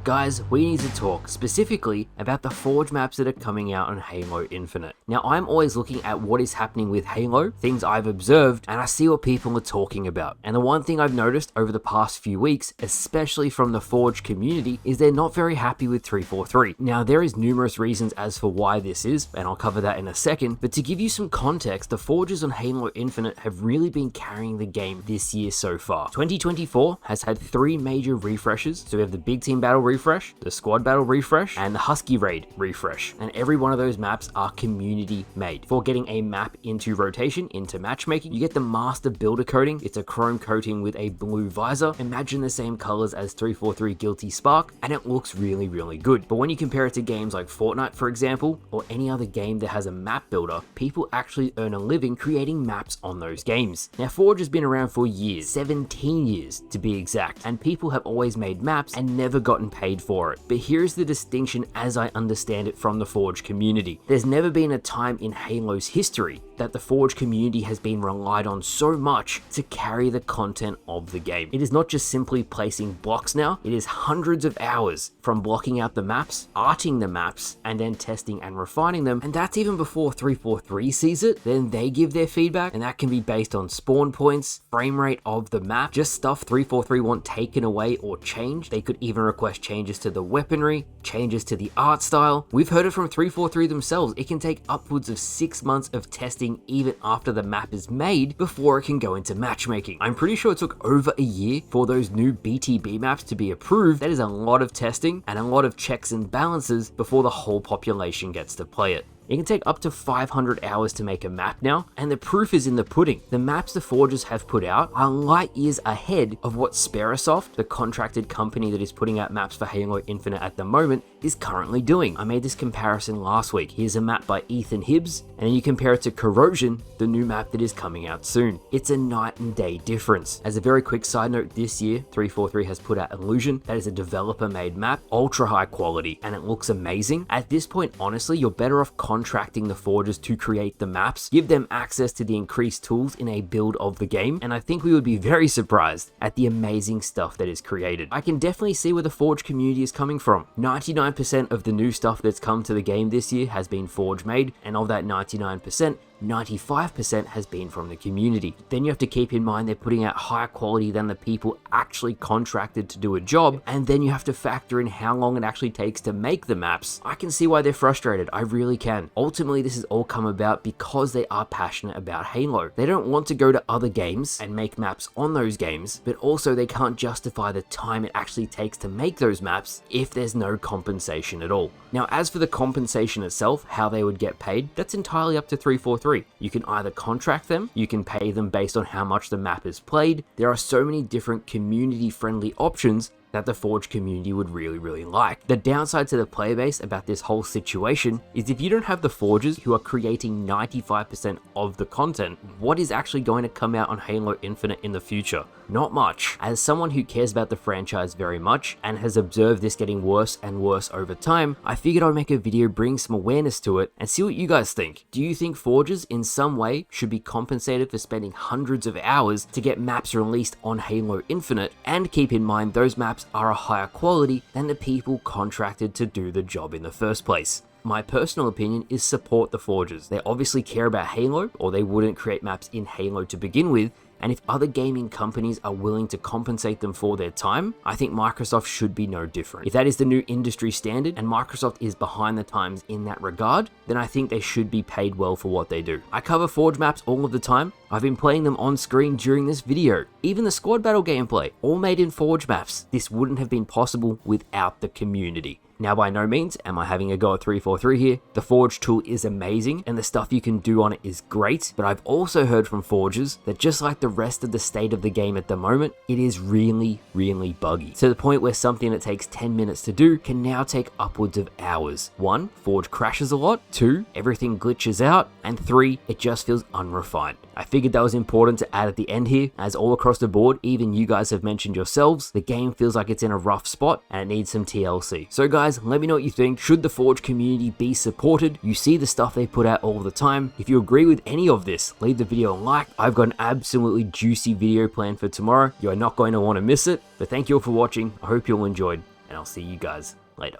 Guys, we need to talk specifically about the Forge maps that are coming out on Halo Infinite. Now, I'm always looking at what is happening with Halo, things I've observed, and I see what people are talking about. And the one thing I've noticed over the past few weeks, especially from the Forge community, is they're not very happy with 343. Now, there is numerous reasons as for why this is, and I'll cover that in a second, but to give you some context, the Forges on Halo Infinite have really been carrying the game this year so far. 2024 has had 3 major refreshes, so we have the Big Team Battle refresh, the Squad Battle refresh, and the Husky Raid refresh. And every one of those maps are community made. For getting a map into rotation, into matchmaking, you get the Master Builder coating. It's a chrome coating with a blue visor. Imagine the same colors as 343 Guilty Spark, and it looks really, really good. But when you compare it to games like Fortnite, for example, or any other game that has a map builder, people actually earn a living creating maps on those games. Now, Forge has been around for years, 17 years to be exact, and people have always made maps and never gotten paid for it. But here's the distinction as I understand it from the Forge community. There's never been a time in Halo's history that the Forge community has been relied on so much to carry the content of the game. It is not just simply placing blocks now, it is hundreds of hours from blocking out the maps, arting the maps, and then testing and refining them, and that's even before 343 sees it. Then they give their feedback, and that can be based on spawn points, frame rate of the map, just stuff 343 want taken away or changed. They could even request changes to the weaponry, changes to the art style. We've heard it from 343 themselves. It can take upwards of 6 months of testing even after the map is made before it can go into matchmaking. I'm pretty sure it took over a year for those new BTB maps to be approved. That is a lot of testing and a lot of checks and balances before the whole population gets to play it. It can take up to 500 hours to make a map now, and the proof is in the pudding. The maps the Forgers have put out are light years ahead of what Sperasoft, the contracted company that is putting out maps for Halo Infinite at the moment, is currently doing. I made this comparison last week. Here's a map by Ethan Hibbs, and then you compare it to Corrosion, the new map that is coming out soon. It's a night and day difference. As a very quick side note, this year, 343 has put out Illusion. That is a developer-made map, ultra high quality, and it looks amazing. At this point, honestly, you're better off contracting the Forgers to create the maps, give them access to the increased tools in a build of the game, and I think we would be very surprised at the amazing stuff that is created. I can definitely see where the Forge community is coming from. 99% of the new stuff that's come to the game this year has been Forge made, and of that 99%, 95% has been from the community. Then you have to keep in mind they're putting out higher quality than the people actually contracted to do a job, and then you have to factor in how long it actually takes to make the maps. I can see why they're frustrated, I really can. Ultimately, this has all come about because they are passionate about Halo. They don't want to go to other games and make maps on those games, but also they can't justify the time it actually takes to make those maps if there's no compensation at all. Now, as for the compensation itself, how they would get paid, that's entirely up to 343. You can either contract them, you can pay them based on how much the map is played. There are so many different community-friendly options that the Forge community would really like. The downside to the player base about this whole situation is if you don't have the Forgers who are creating 95% of the content, what is actually going to come out on Halo Infinite in the future? Not much. As someone who cares about the franchise very much and has observed this getting worse and worse over time, I figured I'd make a video, bring some awareness to it, and see what you guys think. Do you think Forgers in some way should be compensated for spending hundreds of hours to get maps released on Halo Infinite? And keep in mind, those maps are a higher quality than the people contracted to do the job in the first place. My personal opinion is support the Forgers. They obviously care about Halo, or they wouldn't create maps in Halo to begin with, and if other gaming companies are willing to compensate them for their time, I think Microsoft should be no different. If that is the new industry standard and Microsoft is behind the times in that regard, then I think they should be paid well for what they do. I cover Forge maps all of the time. I've been playing them on screen during this video. Even the squad battle gameplay, all made in Forge maps. This wouldn't have been possible without the community. Now, by no means am I having a go at 343 here. The Forge tool is amazing and the stuff you can do on it is great, but I've also heard from Forgers that just like the rest of the state of the game at the moment, it is really buggy. To the point where something that takes 10 minutes to do can now take upwards of hours. 1, Forge crashes a lot. 2, everything glitches out. And 3, it just feels unrefined. I figured that was important to add at the end here, as all across the board, even you guys have mentioned yourselves, the game feels like it's in a rough spot and it needs some TLC. So guys, let me know what you think. Should the Forge community be supported? You see the stuff they put out all the time. If you agree with any of this, leave the video a like. I've got an absolutely juicy video planned for tomorrow. You are not going to want to miss it. But thank you all for watching. I hope you all enjoyed, and I'll see you guys later.